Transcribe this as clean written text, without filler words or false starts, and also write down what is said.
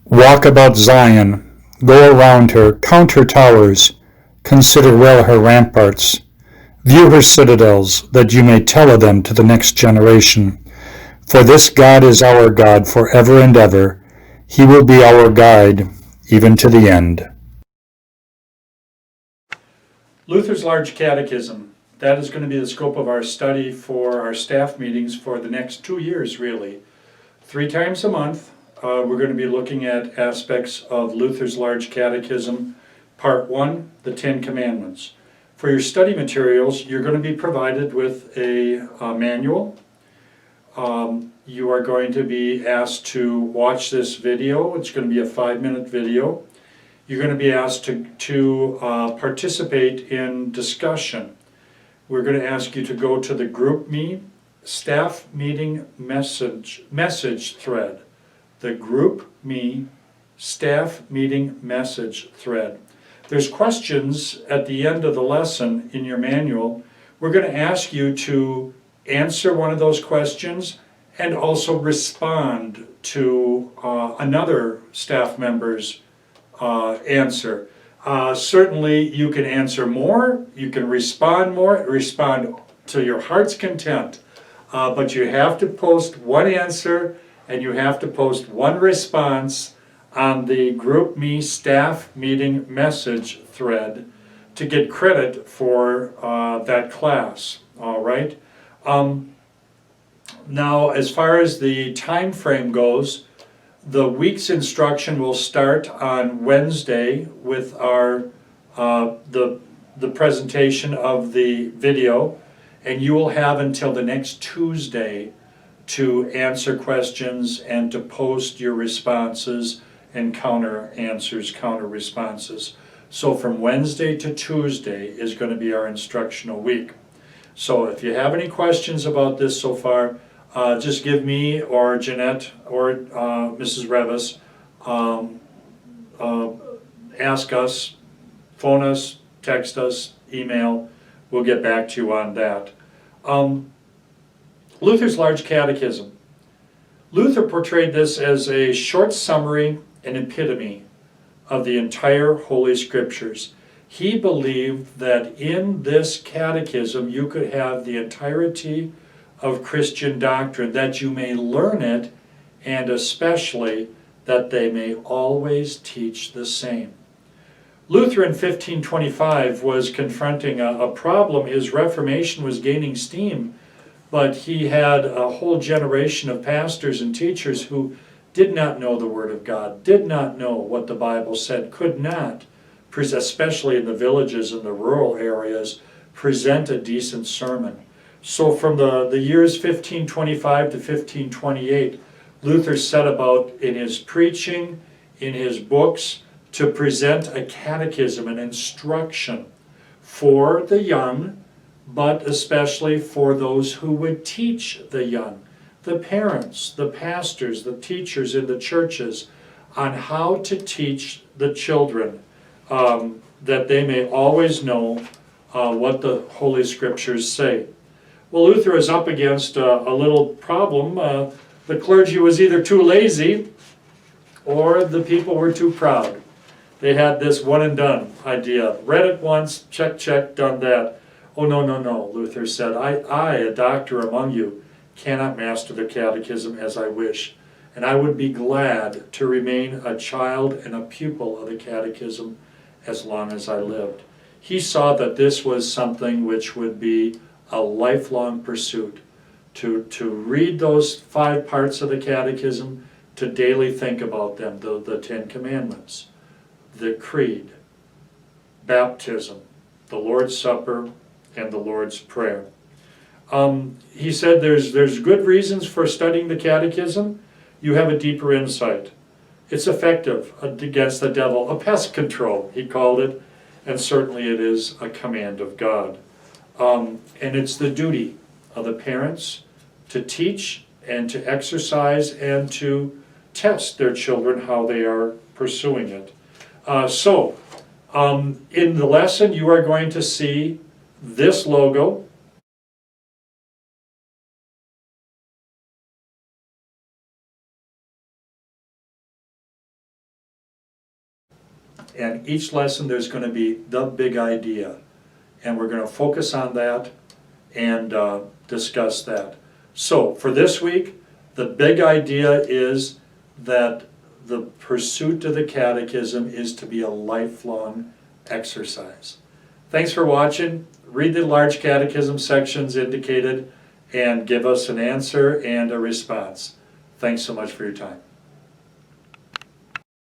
Walk about Zion, go around her, count her towers, consider well her ramparts, view her citadels, that you may tell of them to the next generation. For this God is our God forever and ever. He will be our guide, even to the end. Luther's Large Catechism. That is going to be the scope of our study for our staff meetings for the next 2 years, really. 3 times a month, we're going to be looking at aspects of Luther's Large Catechism. Part 1, the 10 Commandments. For your study materials, you're going to be provided with a manual. You are going to be asked to watch this video. It's going to be a 5-minute video. You're going to be asked to participate in discussion. We're going to ask you to go to the GroupMe staff meeting message thread. The GroupMe staff meeting message thread. There's questions at the end of the lesson in your manual. We're going to ask you to answer one of those questions and also respond to another staff member's answer. Certainly you can answer more, you can respond to your heart's content, but you have to post one answer and you have to post one response on the GroupMe staff meeting message thread to get credit for that class. All right. Now, as far as the time frame goes, the week's instruction will start on Wednesday with our the presentation of the video, and you will have until the next Tuesday to answer questions and to post your responses and counter answers, counter responses. So from Wednesday to Tuesday is going to be our instructional week. So if you have any questions about this so far, just give me or Jeanette or Mrs. Revis, ask us, phone us, text us, email. We'll get back to you on that. Luther's Large Catechism. Luther portrayed this as a short summary and epitome of the entire Holy Scriptures. He believed that in this catechism you could have the entirety of Christian doctrine, that you may learn it, and especially that they may always teach the same. Luther in 1525 was confronting a problem. His Reformation was gaining steam, but he had a whole generation of pastors and teachers who did not know the Word of God, did not know what the Bible said, could not, especially in the villages and the rural areas, present a decent sermon. So from the years 1525 to 1528, Luther set about in his preaching, in his books, to present a catechism, an instruction for the young, but especially for those who would teach the young, the parents, the pastors, the teachers in the churches, on how to teach the children, that they may always know what the Holy Scriptures say. Well, Luther is up against a little problem. The clergy was either too lazy or the people were too proud. They had this one and done idea. Read it once, check, check, done that. Oh, no, no, no, Luther said. I, a doctor among you, cannot master the catechism as I wish, and I would be glad to remain a child and a pupil of the catechism as long as I lived. He saw that this was something which would be a lifelong pursuit, to read those 5 parts of the catechism, to daily think about them, the 10 Commandments, the Creed, baptism, the Lord's Supper, and the Lord's Prayer. He said there's good reasons for studying the catechism. You have a deeper insight. It's effective against the devil, a pest control, he called it, and certainly it is a command of God. And it's the duty of the parents to teach and to exercise and to test their children how they are pursuing it. In the lesson you are going to see this logo. And each lesson there's going to be the big idea. And we're going to focus on that and discuss that. So for this week, the big idea is that the pursuit of the Catechism is to be a lifelong exercise. Thanks for watching. Read the large Catechism sections indicated and give us an answer and a response. Thanks so much for your time.